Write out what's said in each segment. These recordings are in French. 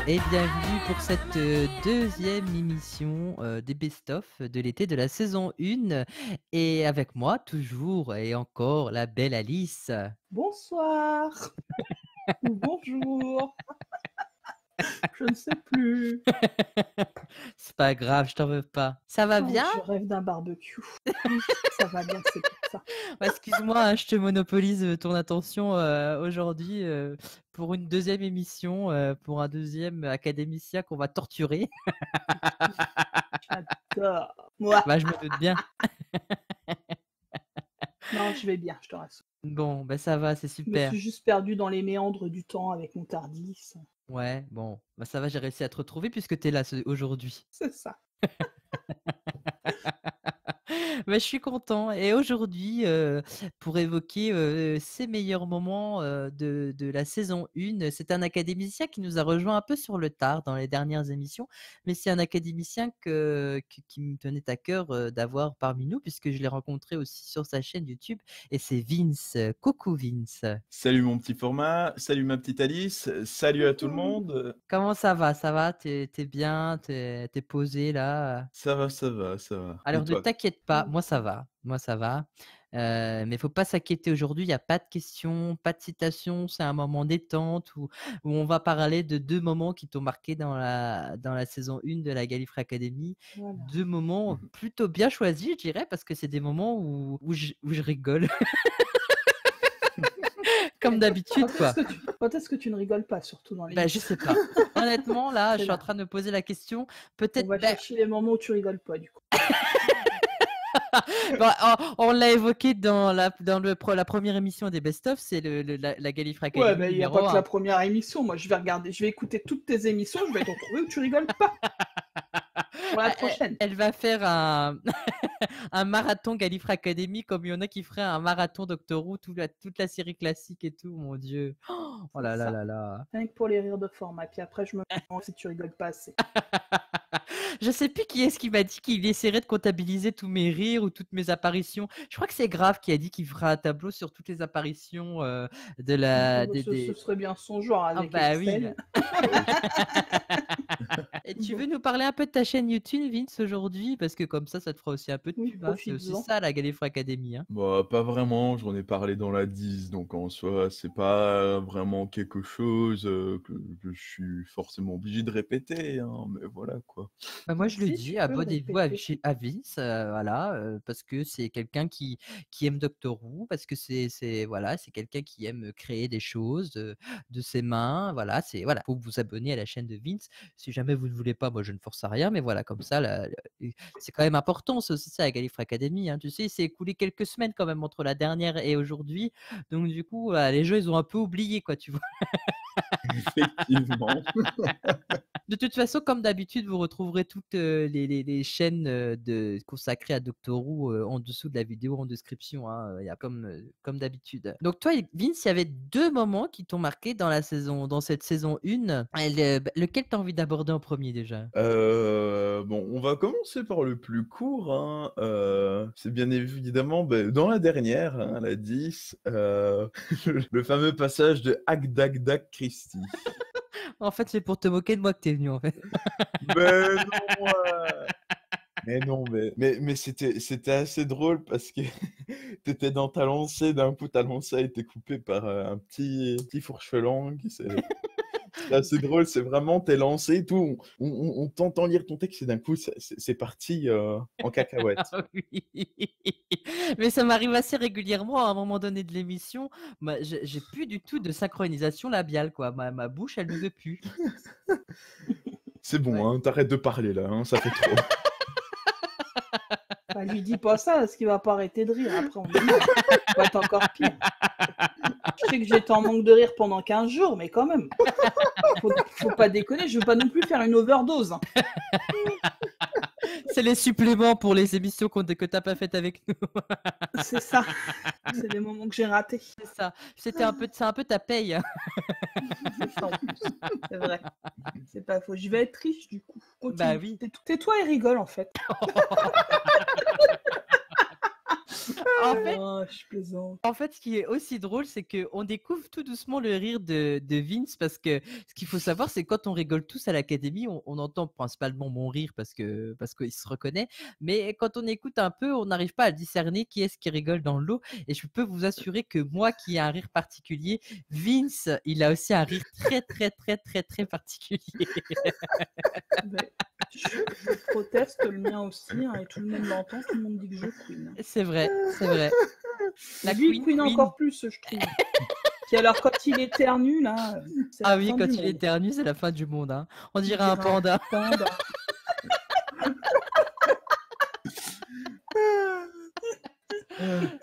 Et bienvenue pour cette deuxième émission des best-of de l'été de la saison 1. Et avec moi, toujours et encore, la belle Alice. Bonsoir ou bonjour, je ne sais plus. C'est pas grave, je t'en veux pas. Ça va Oh, bien? je rêve d'un barbecue. Oui, ça va bien, c'est pour ça. Excuse-moi, hein, je te monopolise ton attention aujourd'hui pour une deuxième émission, pour un deuxième académicien qu'on va torturer. J'adore. Moi. Bah, je me doute bien. Non, je vais bien, je te rassure. Bon, bah ça va, c'est Je me super. suis juste perdue dans les méandres du temps avec mon Tardis. Ouais, bon, bah ça va, j'ai réussi à te retrouver puisque tu es là aujourd'hui. C'est ça. Bah, je suis content et aujourd'hui, pour évoquer, ces meilleurs moments, de la saison 1, c'est un académicien qui nous a rejoint un peu sur le tard dans les dernières émissions, mais c'est un académicien qui me tenait à cœur, d'avoir parmi nous puisque je l'ai rencontré aussi sur sa chaîne YouTube et c'est Vince. Coucou Vince. Salut mon petit format, salut ma petite Alice, salut à tout le Coucou. monde. Comment ça va? Ça va? Tu es bien? Tu es posé là? Ça va, ça va, ça va. Et Alors ne toi? t'inquiète pas, moi ça Ok. va, moi ça va. Mais faut pas s'inquiéter aujourd'hui, il y a pas de questions, pas de citations, c'est un moment détente où on va parler de 2 moments qui t'ont marqué dans la saison 1 de la Gallifrey Academy. Voilà. 2 moments Mhm. plutôt bien choisis, je dirais, parce que c'est des moments où je rigole comme d'habitude, quoi. Quand est-ce que tu ne rigoles pas, surtout dans Bah, je l'émission? sais pas. Honnêtement, là, je C'est suis en là. train de me poser la question, On peut-être, va chercher les moments où tu rigoles pas, du coup. bon, on l'a évoqué dans la première émission des best-of, c'est la Gallifrey Ouais, Academy mais il n'y a pas numéro que la 1. première émission. Moi, je vais regarder, je vais écouter toutes tes émissions, je vais te retrouver où tu rigoles pas pour la prochaine. Elle va faire un marathon Gallifrey Academy comme il y en a qui feraient un marathon Doctor Who, toute la série classique et tout, mon Dieu. Oh C'est là là ça. là là. Rien que pour les rires de format. Puis après, je me demande si tu rigoles pas assez. Je sais plus qui est-ce qui m'a dit qu'il essaierait de comptabiliser tous mes rires ou toutes mes apparitions. Je crois que c'est Grave qui a dit qu'il fera un tableau sur toutes les apparitions de Oh, la bah, des, ce des- serait bien son genre Ah avec bah oui. Excel. Et tu Bon, veux nous parler un peu de ta chaîne YouTube, Vince, aujourd'hui? Parce que comme ça te fera aussi un peu de oui, pub, hein. C'est aussi profites-en. ça la Gallifrey Academy, hein. Bah, pas vraiment, j'en ai parlé dans la 10, donc en soi, c'est pas vraiment quelque chose que je suis forcément obligé de répéter, hein, mais voilà quoi. Bah, moi, je le Si, tu dis, peux le abonnez-vous à, répéter. à Vince, voilà, parce que c'est quelqu'un qui aime Doctor Who, parce que voilà, c'est quelqu'un qui aime créer des choses de ses mains, voilà, faut vous abonner à la chaîne de Vince. Si jamais vous ne voulez pas, moi, je ne force à rien, mais voilà, comme ça, c'est quand même important, c'est aussi ça, la Gallifrey Academy, hein. Tu sais, il s'est écoulé quelques semaines quand même entre la dernière et aujourd'hui, donc du coup, les gens, ils ont un peu oublié, quoi, tu vois. Effectivement. De toute façon, comme d'habitude, vous retrouverez toutes les chaînes consacrées à Doctor Who en dessous de la vidéo, en description, hein, il y a comme d'habitude. Donc toi, Vince, il y avait 2 moments qui t'ont marqué dans cette saison 1. Lequel tu as envie d'aborder en premier déjà? Bon, on va commencer par le plus court, hein. C'est bien évidemment dans la dernière, hein, la 10, le fameux passage de Agdagdag Christie. En fait, c'est pour te moquer de moi que t'es venu, en fait. Mais non, mais non, mais c'était assez drôle parce que t'étais dans ta lancée, d'un coup ta lancée a été coupée par un petit fourche-langue. C'est assez drôle, c'est vraiment t'es lancé et tout, on t'entend lire ton texte et d'un coup c'est parti en cacahuète. Ah oui. Mais ça m'arrive assez régulièrement à un moment donné de l'émission. J'ai plus du tout de synchronisation labiale, quoi. Ma bouche, elle ne veut plus. C'est bon, Ouais. hein, t'arrêtes de parler là, hein, ça fait trop. Bah, lui dis pas ça, parce qu'il va pas arrêter de rire. Après, on est mal. Ça va être encore pire. Je sais que j'étais en manque de rire pendant 15 jours, mais quand même. Faut pas déconner, je veux pas non plus faire une overdose, hein. C'est les suppléments pour les émissions que t'as pas faites avec nous. C'est ça. C'est des moments que j'ai ratés. C'est ça. C'est un peu ta paye, hein. C'est ça en plus. C'est vrai. C'est pas faux. Je vais être riche du coup. Bah Continue. oui. Tais-toi et rigole en fait. Oh, je plaisante. En fait, ce qui est aussi drôle, c'est qu'on découvre tout doucement le rire de Vince parce que ce qu'il faut savoir, c'est quand on rigole tous à l'académie, on entend principalement mon rire parce qu'il se reconnaît, mais quand on écoute un peu, on n'arrive pas à discerner qui est-ce qui rigole dans le lot. Et je peux vous assurer que moi, qui ai un rire particulier, Vince, il a aussi un rire très, très, très, très, très particulier. Mais je proteste, le mien aussi, hein, et tout le monde l'entend, tout le monde dit que je queen. C'est vrai, c'est vrai. La Lui, queen, queen encore plus, je trouve. Puis alors, quand il éternue, là, c'est Ah la oui, fin quand du il monde. éternue, c'est la fin du monde, hein. On On dirait un dirait panda. panda.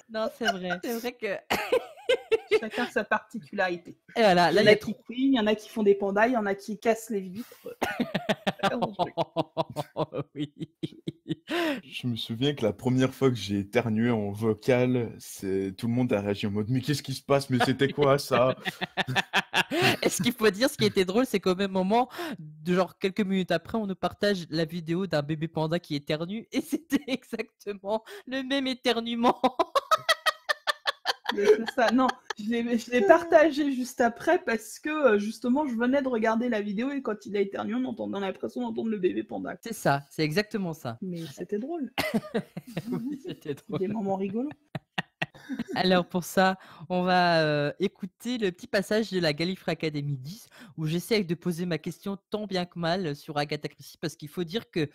Non, c'est vrai. C'est vrai que. Chacun sa particularité. Et voilà, Il y là, en il y a a qui queen, il y en a qui font des pandas, il y en a qui cassent les vitres. Oui. Je me souviens que la première fois que j'ai éternué en vocal, tout le monde a réagi en mode mais qu'est-ce qui se passe? Mais c'était quoi ça? Et ce qu'il faut dire, ce qui était drôle, c'est qu'au même moment, genre quelques minutes après, on nous partage la vidéo d'un bébé panda qui éternue et c'était exactement le même éternuement. Mais c'est ça, non, je l'ai partagé juste après parce que justement je venais de regarder la vidéo et quand il a éternué, on a l'impression d'entendre le bébé panda. C'est ça, c'est exactement ça. Mais c'était drôle, Oui, c'était drôle. des moments rigolos. Alors pour ça, on va écouter le petit passage de la Gallifrey Academy 10 où j'essaie de poser ma question tant bien que mal sur Agatha Christie parce qu'il faut dire que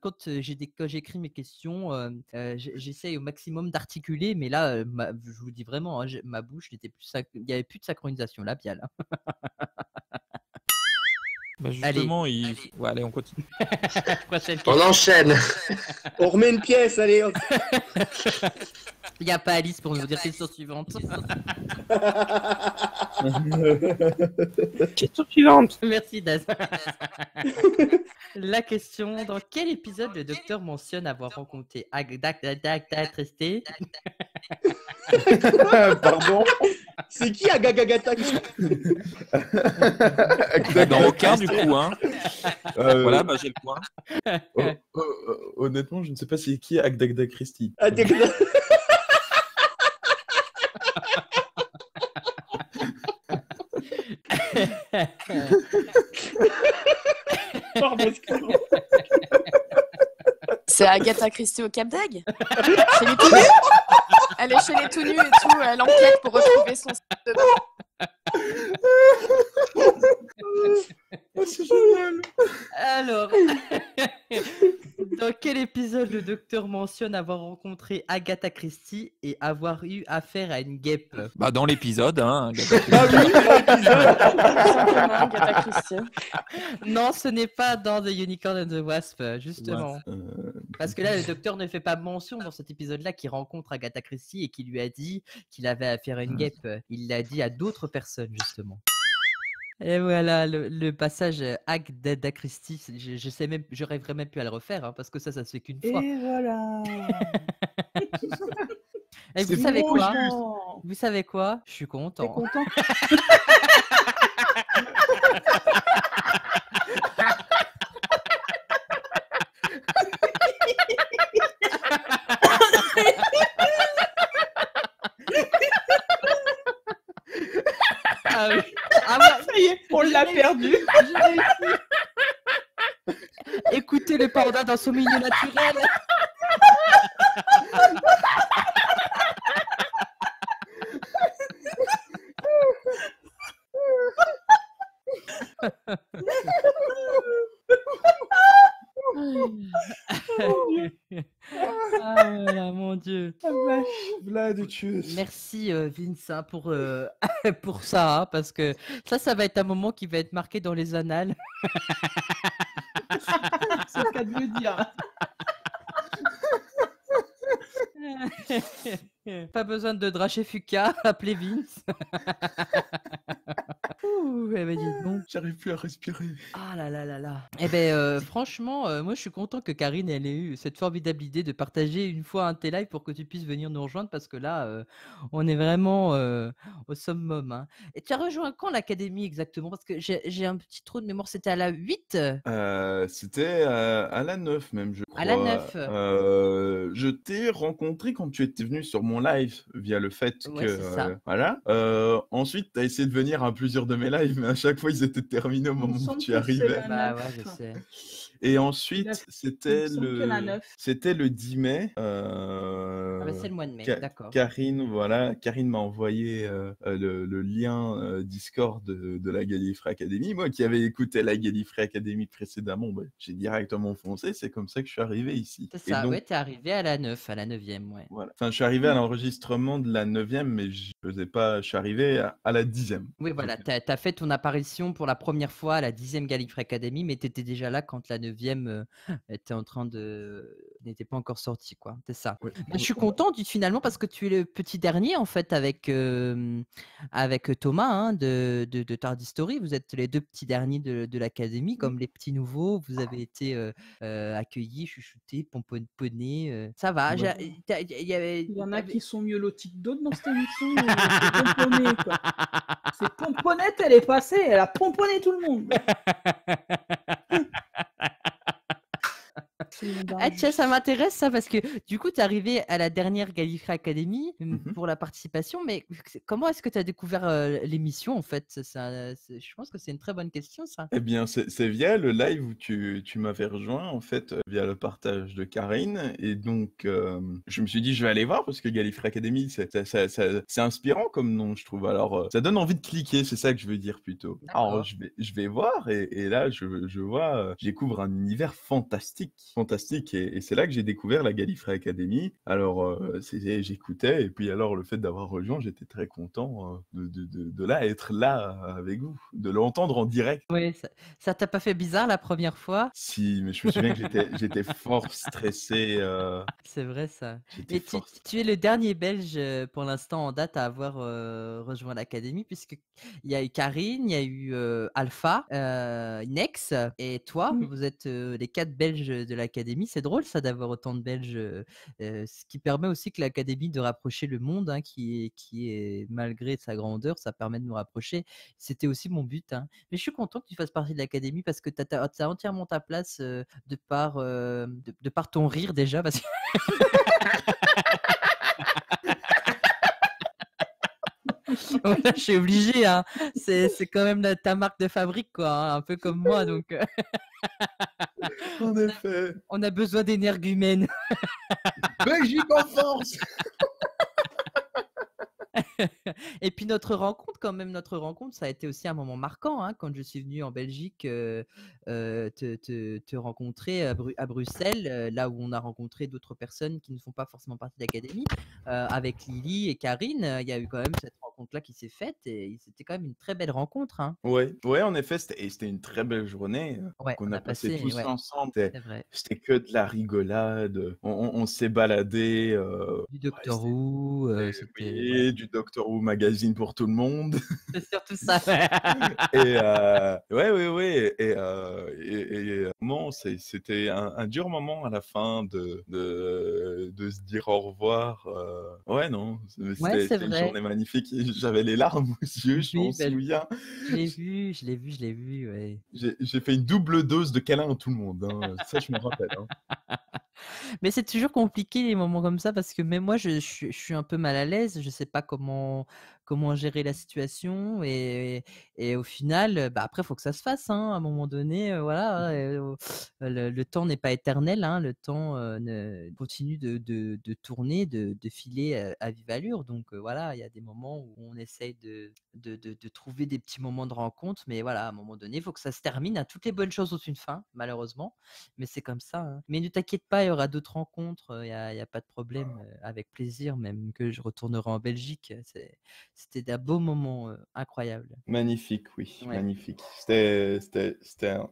quand j'écris mes questions, j'essaye au maximum d'articuler, mais là, je vous dis vraiment, hein, ma bouche n'était plus, il n'y avait plus de synchronisation labiale. Hein. Bah Allez. justement, ouais, allez, on continue. Prochaine On question. enchaîne. On remet une pièce, allez. Hop. Il n'y a pas Alice pour nous dire question suivante. Question suivante. Merci Daz. La question, dans quel épisode le docteur mentionne avoir rencontré Agatha Christie? Pardon? C'est qui Agagagata? Dans aucun du coup, hein. Voilà, bah j'ai le point. Honnêtement, je ne sais pas c'est qui Agatha Christie. Pardon, excuse-moi. C'est Agatha Christie au Cap d'Agde. Chez les tout nus. Elle est chez les tout nus et tout. Elle enquête pour retrouver son slip de bain. Oh, c'est génial. Alors, dans quel épisode le docteur mentionne avoir rencontré Agatha Christie et avoir eu affaire à une guêpe? Bah dans l'épisode, hein. Ah oui, Tout simplement, Agatha Christie. Non, ce n'est pas dans The Unicorn and the Wasp, justement. Parce que là, le docteur ne fait pas mention dans cet épisode-là qu'il rencontre Agatha Christie et qu'il lui a dit qu'il avait affaire à une guêpe. Il l'a dit à d'autres personnes, justement. Et voilà, le passage Agatha Christie, je sais même, je rêverais même plus à le refaire, hein, parce que ça se fait qu'une fois. Et voilà. Et vous C'est savez trop quoi? juste. Vous savez quoi? Je suis T'es content. content? Ah oui. Ah ouais, Ça y est, on l'a perdu. j'ai réussi. Écoutez le panda dans son milieu naturel. Ah voilà, mon Dieu. Vlad, tu... Merci Vince hein, pour, pour ça, hein, parce que ça va être un moment qui va être marqué dans les annales. C'est le cas de le dire. Pas besoin de Draché Fuka, appelez Vince. Ouh, eh ben, dis donc. J'arrive plus à respirer. Ah là là là là. Eh ben, franchement, moi je suis content que Karine elle ait eu cette formidable idée de partager une fois un de tes lives pour que tu puisses venir nous rejoindre parce que là, on est vraiment, au summum, hein. Et tu as rejoint quand l'académie exactement? Parce que j'ai un petit trou de mémoire, c'était à la 8? C'était à la 9 même, je À la crois. 9. Je t'ai rencontré quand tu étais venu sur mon live via le fait Ouais, que c'est ça. voilà. Ensuite, tu as essayé de venir à plusieurs de mes lives, mais à chaque fois, ils étaient terminés au Il me moment où semble tu que c'est arrivais. la Bah 9. ouais, je sais. Et Il a- ensuite, il me c'était semble que la le 9. c'était le 10 mai. Ah bah c'est le mois de mai, Ka- d'accord. Karine, voilà, Karine m'a envoyé le lien Discord de la Gallifrey Academy. Moi qui avais écouté la Gallifrey Academy précédemment, bah, j'ai directement foncé. C'est comme ça que je suis arrivé ici. C'est Et ça, donc, ouais, t'es arrivé à la 9, à la 9e, ouais. voilà. Enfin, je suis arrivé à l'enregistrement de la 9e, mais je faisais pas. Je suis arrivé à la 10e. Oui, voilà, t'as fait ton apparition pour la première fois à la 10e Gallifrey Academy, mais t'étais déjà là quand la 9e était en train de n'était pas encore sortie, quoi. C'est ça. Ouais. Bah, je suis content finalement parce que tu es le petit dernier en fait avec Thomas hein, de Tardy Story. Vous êtes les deux petits derniers de l'académie, comme les petits nouveaux. Vous avez été accueillis, chuchotés, pomponnés. Ça va. Ouais. Il Il y en a qui sont mieux lotis que d'autres dans cette émission. C'est pomponné, quoi. C'est Pomponnette, elle est passée, elle a pomponné tout le monde. C'est une Ah tiens, ça injustice. m'intéresse ça parce que du coup, tu es arrivé à la dernière Gallifrey Academy Mhm. pour la participation, mais comment est-ce que tu as découvert l'émission en fait? Je pense que c'est une très bonne question ça. Eh bien, c'est via le live où tu m'avais rejoint, en fait, via le partage de Karine. Et donc, je me suis dit, je vais aller voir parce que Gallifrey Academy, c'est inspirant comme nom, je trouve. Alors, ça donne envie de cliquer, c'est ça que je veux dire plutôt. Alors, D'accord. je vais voir et là, je vois, je découvre un univers fantastique. Fantastique. Et c'est là que j'ai découvert la Gallifrey Academy. Alors, j'écoutais et puis alors, le fait d'avoir rejoint, j'étais très content de là, être là avec vous, de l'entendre en direct. Oui, ça t'a pas fait bizarre la première fois? Si, mais je me souviens que j'étais fort stressé. C'est vrai ça. J'étais Et fort. tu es le dernier Belge pour l'instant en date à avoir rejoint l'académie, puisque il y a eu Karine, il y a eu Alpha, Nex et toi. Oui. Vous êtes les 4 Belges de l'académie. C'est drôle ça d'avoir autant de Belges, ce qui permet aussi que l'académie de rapprocher le monde, hein, qui est malgré sa grandeur, ça permet de nous rapprocher. C'était aussi mon but, hein. Mais je suis content que tu fasses partie de l'académie parce que tu as entièrement ta place de par ton rire déjà. Parce que voilà, je suis obligé, hein. C'est quand même ta marque de fabrique, quoi, hein, un peu comme moi. Donc, En effet. on a besoin d'énergumènes. Belgique en force. Et puis notre rencontre, ça a été aussi un moment marquant hein, quand je suis venu en Belgique te rencontrer à Bruxelles, là où on a rencontré d'autres personnes qui ne font pas forcément partie de l'académie, avec Lily et Karine. Il y a eu quand même cette rencontre-là qui s'est faite et c'était quand même une très belle rencontre. Hein. Ouais, en effet, c'était une très belle journée Ouais, qu'on on a a passé passé, tous ouais, ensemble. c'est vrai. C'était que de la rigolade. On s'est baladé. Du Ouais, Doctor Who, c'était ouais. oui, du Doctor Who magazine pour tout le monde. C'est surtout ça. Et ouais. Non, c'était un dur moment à la fin de se dire au revoir. Ouais, non, Ouais, c'est c'était une vrai. journée magnifique. J'avais les larmes aux yeux, je m'en Oui, bah, souviens. je l'ai vu, ouais. J'ai fait une double dose de câlin à tout le monde. Hein. Ça, je me rappelle. Hein. Mais c'est toujours compliqué les moments comme ça parce que même moi je suis un peu mal à l'aise, je sais pas comment gérer la situation et au final, bah, après il faut que ça se fasse, hein, à un moment donné, voilà, le temps n'est pas éternel, hein, le temps, continue de tourner, de filer, à vive allure donc voilà, il y a des moments où on essaye de trouver des petits moments de rencontre mais voilà, à un moment donné, il faut que ça se termine, hein. Toutes les bonnes choses ont une fin, malheureusement, mais c'est comme ça, hein. Mais ne t'inquiète pas, il y aura d'autres rencontres, il y a pas de problème, avec plaisir, même que je retournerai en Belgique. C'était d'un beau moment, incroyable. Magnifique, oui, Ouais. magnifique. C'était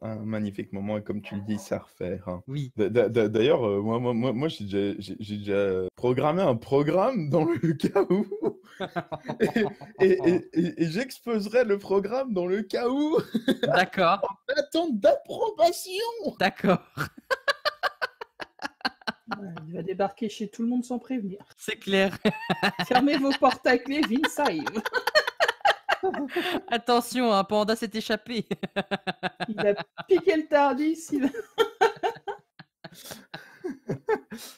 un magnifique moment et comme tu le dis, c'est à refaire, hein. Oui. D'ailleurs, moi j'ai déjà programmé un programme dans le cas où et j'exposerai le programme dans le cas où D'accord, en attente d'approbation. d'accord, Ouais, il va débarquer chez tout le monde sans prévenir. c'est clair. Fermez vos portes à clé, Vince arrive. Attention, un panda s'est échappé. Il a piqué le Tardis.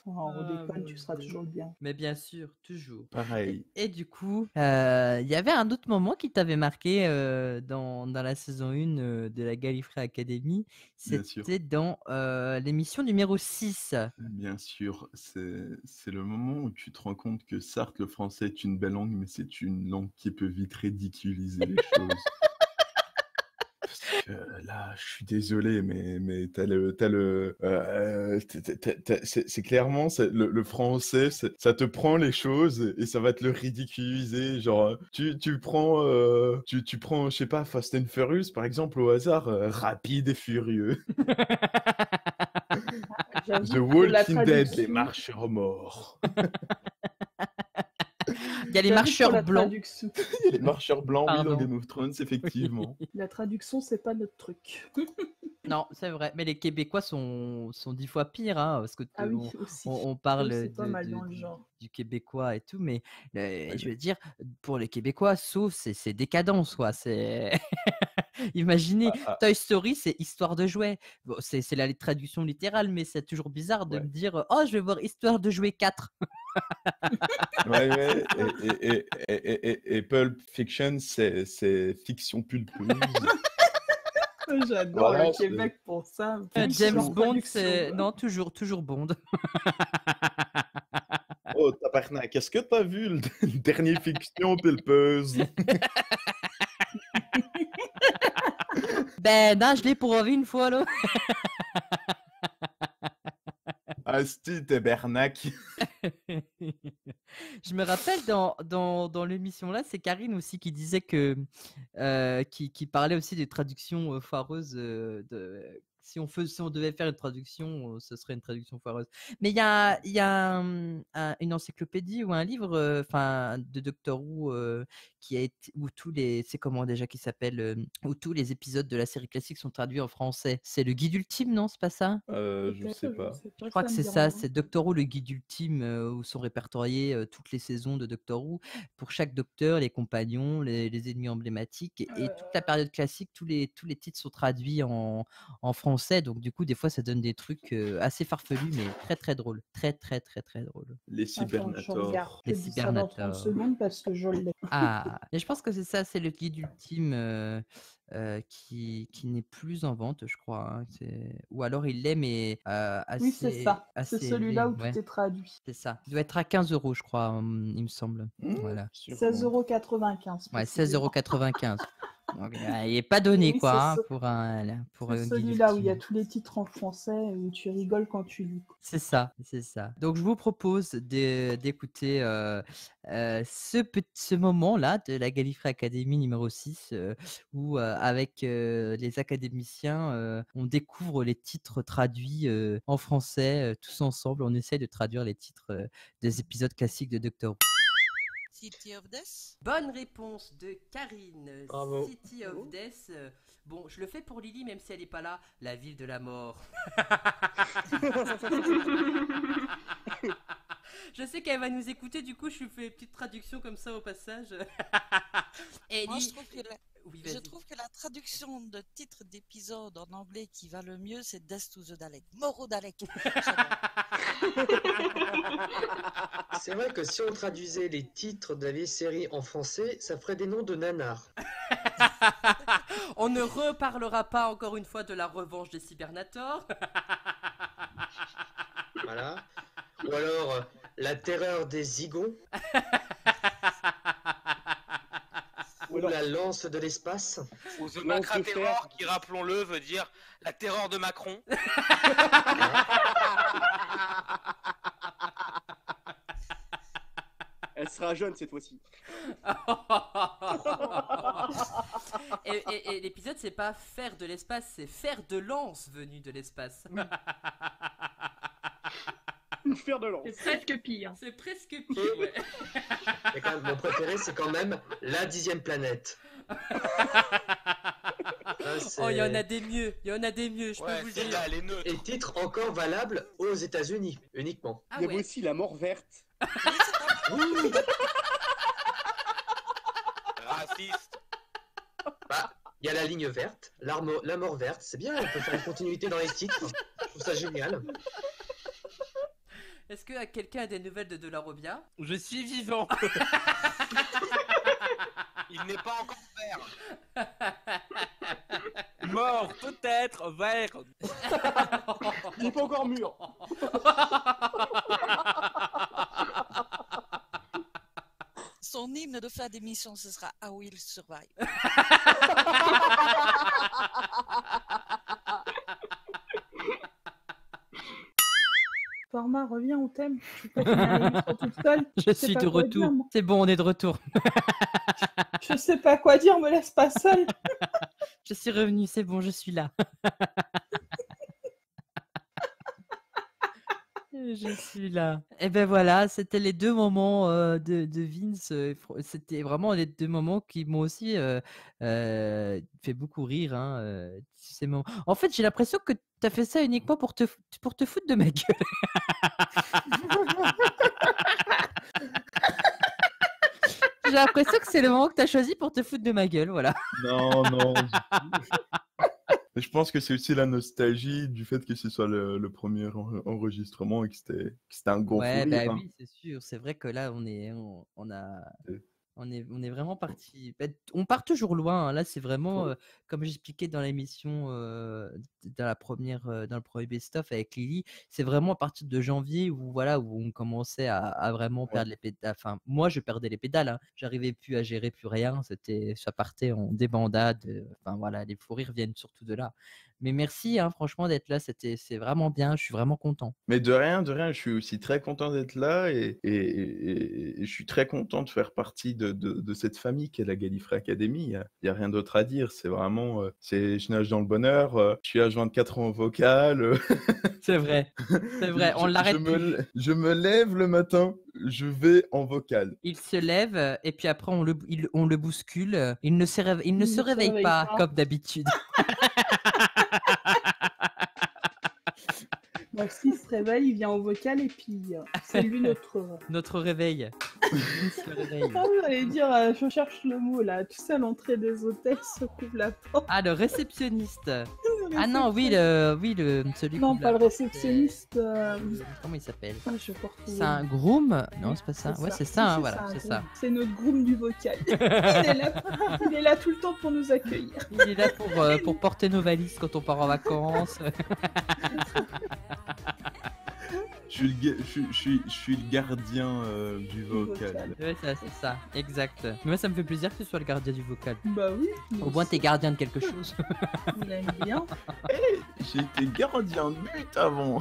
Oh, on déconne, tu seras toujours le bien. Mais bien sûr, toujours. Pareil. Et du coup, il y avait un autre moment qui t'avait marqué dans la saison 1 de la Gallifrey Academy. Bien sûr. C'était dans l'émission numéro 6. Bien sûr, c'est le moment où tu te rends compte que certes, le français est une belle langue, mais c'est une langue qui peut vite ridiculiser les choses. Parce que là, je suis désolé, mais c'est clairement le français, ça te prend les choses et ça va te le ridiculiser. Genre, tu prends, je sais pas, Fast and Furious par exemple au hasard, rapide et furieux. J'avoue The que la Walking Dead, traduction- les marcheurs morts. Il y a les j'avoue que marcheurs pour la blancs. traduction- Les marcheurs blancs, oui, dans Pardon. Game of Thrones, effectivement. La traduction, c'est pas notre truc. Non, c'est vrai. Mais les Québécois sont 10 fois pires, hein, parce que Ah oui, aussi. on parle C'est pas mal dans le du genre. québécois et tout, mais je veux dire, pour les Québécois, sauf c'est décadence, quoi. C'est imaginez, Toy Story, c'est histoire de jouets. Bon, c'est la traduction littérale, mais c'est toujours bizarre de Ouais. me dire oh, je vais voir Histoire de jouets 4. Ouais. Et Pulp Fiction, c'est fiction pulpeuse. J'adore Voilà, le Québec pour ça. Même si James leur Bond, traduction, c'est quoi. non, toujours Bond. Oh, tabarnak, est-ce que t'as vu le dernier fiction pulpeuse? Ben non, je l'ai pour envie une fois là. Asti, tabarnak. Je me rappelle dans l'émission là, c'est Karine aussi qui disait que qui parlait aussi des traductions foireuses si on devait faire une traduction, ce serait une traduction foireuse. Mais il y a une encyclopédie ou un livre enfin de Doctor Who qui a été où tous les c'est comment déjà qui s'appelle où tous les épisodes de la série classique sont traduits en français. C'est le guide ultime, non, c'est pas ça? Je sais pas. Je crois que me c'est dit ça, rien. c'est Doctor Who, le guide ultime, où sont répertoriées toutes les saisons de Doctor Who. Pour chaque docteur, les compagnons, les ennemis emblématiques et toute la période classique, tous les titres sont traduits en français. Donc du coup, des fois, ça donne des trucs assez farfelus, mais très très drôles. Très très très très drôles. Les Attends, je regarde. cybernators. Je Les te dis ça dans 30 cybernators. secondes parce que je l'ai. Ah, et je pense que c'est ça, c'est le guide ultime qui n'est plus en vente, je crois, hein. Ou alors il l'est, mais Oui, c'est ça. C'est assez celui-là élevé, où ouais. tout est traduit. C'est ça. Il doit être à 15 €, je crois, il me semble. Voilà. 16,95 €. Ouais, 16,95 €. Donc, il n'est pas donné, Oui, quoi, c'est hein, ça. pour C'est un guide celui-là où il y a ultime. tous les titres en français et où tu rigoles quand tu lis. C'est ça, c'est ça. Donc, je vous propose d'écouter ce moment-là de la Gallifrey Academy numéro 6, où avec les académiciens, on découvre les titres traduits en français, tous ensemble. On essaie de traduire les titres des épisodes classiques de Doctor Who. City of Death. Bonne réponse de Karine. Bravo. City of Death. Bon, je le fais pour Lily, même si elle n'est pas là. La ville de la mort. Je sais qu'elle va nous écouter, du coup, je lui fais une petite traduction comme ça au passage. Et Moi, Lily- je trouve que Oui, je vas-y. trouve que la traduction de titre d'épisode en anglais qui va le mieux, c'est Death to the Dalek. Mort au Dalek. C'est vrai que si on traduisait les titres de la vieille série en français, ça ferait des noms de nanars. On ne reparlera pas encore une fois de la revanche des cybernators. Voilà. Ou alors la terreur des zygons. Ou la lance de l'espace. Ou The Macra Terror, qui, rappelons-le, veut dire la terreur de Macron. sera jeune cette fois-ci. Et l'épisode, c'est pas faire de l'espace, c'est faire de lance venu de l'espace. Faire de lance. C'est presque pire. C'est presque pire, ouais. Et quand même, mon préféré, c'est quand même la 10e planète. Oh, il y en a des mieux, je peux vous le dire. Et titre encore valable aux États-Unis uniquement. Ah Il y avait aussi la mort verte. Raciste. Bah, il y a la ligne verte, la mort verte, c'est bien, on peut faire une continuité dans les titres. Je trouve ça génial. Est-ce que quelqu'un a des nouvelles de Dolarobia? Je suis vivant. Il n'est pas encore vert. Mort, peut-être, vert. Il n'est pas encore mûr. Son hymne de fin d'émission, ce sera I Will Survive. Format, reviens au thème. Tu peux finir l'émission toute seule. Je sais suis pas de quoi retour. dire, moi. C'est bon, on est de retour. Je sais pas quoi dire, me laisse pas seule. Je suis revenu, c'est bon, je suis là. Je suis là. Et ben voilà, c'était les deux moments de Vince. C'était vraiment les deux moments qui m'ont aussi fait beaucoup rire. Hein, ces moments. En fait, j'ai l'impression que tu as fait ça uniquement pour te foutre de ma gueule. J'ai l'impression que c'est le moment que tu as choisi pour te foutre de ma gueule, voilà. Non, non. Mais je pense que c'est aussi la nostalgie du fait que ce soit le premier enregistrement et que c'était un gros Ouais, fou bah rire, hein. oui, c'est sûr. C'est vrai que là, on est vraiment parti. On part toujours loin. Hein. Là, c'est vraiment, comme j'expliquais dans l'émission, dans le premier best-of avec Lily, c'est vraiment à partir de janvier où on commençait à vraiment perdre les pédales. Enfin, moi, je perdais les pédales. Hein. J'arrivais plus à gérer plus rien. Ça partait en débandade. Enfin voilà, les fous rires viennent surtout de là. Mais merci, hein, franchement, d'être là. C'est vraiment bien. Je suis vraiment content. Mais de rien, je suis aussi très content d'être là et je suis très content de faire partie de cette famille qu'est la Gallifrey Academy. Il y a rien d'autre à dire. C'est vraiment, je nage dans le bonheur. Je suis H24 en vocal. C'est vrai, on l'arrête plus. Je me lève le matin, je vais en vocal. Il se lève et puis après on le bouscule. Il ne se réveille pas comme d'habitude. Donc s'il se réveille, il vient au vocal et puis c'est lui notre réveil. Il se réveille. Ah, j'allais dire, je cherche le mot là. Tu sais, à l'entrée des hôtels, se couvre la porte. Ah, le réceptionniste. Ah non, celui. Non, pas le réceptionniste. Comment il s'appelle? C'est un groom? Non, c'est pas ça. Ouais, c'est ça. Hein, voilà, c'est ça. C'est notre groom du vocal. Il est là tout le temps pour nous accueillir. Il est là pour porter nos valises quand on part en vacances. Je suis le gardien du vocal. Ouais, c'est ça, exact. Mais moi, ça me fait plaisir que tu sois le gardien du vocal. Bah oui. Au moins, t'es gardien de quelque chose. Il aime bien. J'ai été gardien de but avant.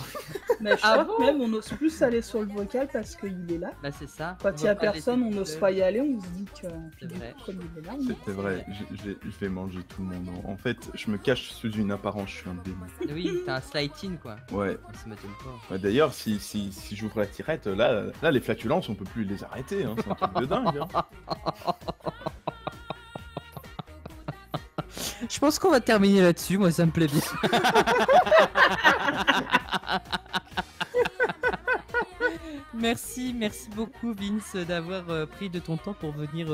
Mais je crois que même on n'ose plus aller sur le vocal parce qu'il est là. Bah c'est ça. Quand il n'y a personne, on n'ose pas y aller, on se dit que... C'est vrai. Comme il est là, C'était vrai, je vais manger tout le monde. En fait, je me cache sous une apparence, je suis un démon. Oui, t'as un slide-in quoi. Ouais. Ça m'étonne pas. Ouais, d'ailleurs, si j'ouvre la tirette, là, les flatulences, on peut plus les arrêter. Hein. C'est un truc de dingue. Hein. Je pense qu'on va terminer là-dessus, moi ça me plaît bien. Merci beaucoup Vince d'avoir pris de ton temps pour venir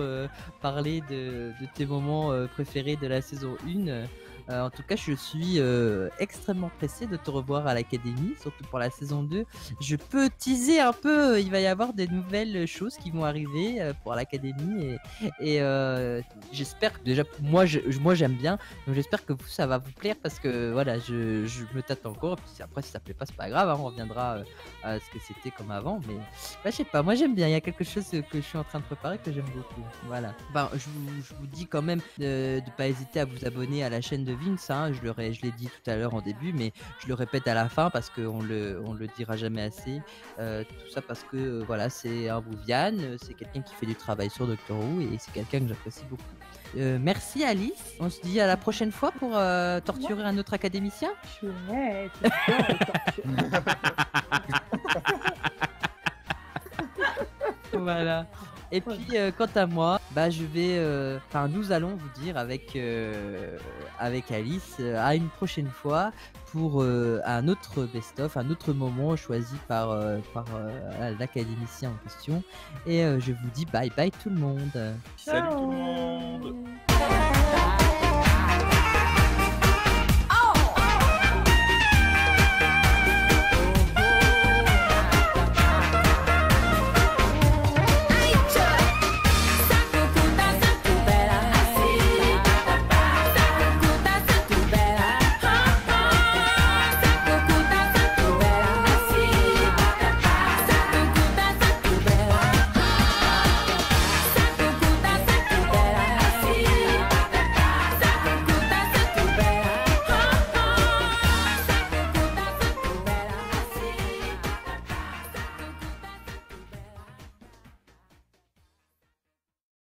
parler de tes moments préférés de la saison 1. En tout cas, je suis extrêmement pressé de te revoir à l'académie, surtout pour la saison 2. Je peux teaser un peu, il va y avoir des nouvelles choses qui vont arriver pour l'académie et j'espère que déjà, moi j'aime bien, donc j'espère que vous, ça va vous plaire parce que voilà, je me tâte encore. Puis après, si ça plaît pas, c'est pas grave, hein, on reviendra à ce que c'était comme avant. Mais bah, je sais pas, moi j'aime bien, il y a quelque chose que je suis en train de préparer que j'aime beaucoup. Voilà. Ben, je vous dis quand même de pas hésiter à vous abonner à la chaîne de de Vince, hein, je l'ai dit tout à l'heure en début, mais je le répète à la fin parce qu'on le dira jamais assez. Tout ça parce que voilà, c'est un Bouviane, c'est quelqu'un qui fait du travail sur Doctor Who et c'est quelqu'un que j'apprécie beaucoup. Merci Alice, on se dit à la prochaine fois pour torturer un autre académicien. Ouais, c'est bien, torture. Voilà. Et puis quant à moi, je vais, nous allons vous dire avec Alice à une prochaine fois pour un autre best-of, un autre moment choisi par l'académicien en question. Et je vous dis bye bye tout le monde. Salut tout le monde.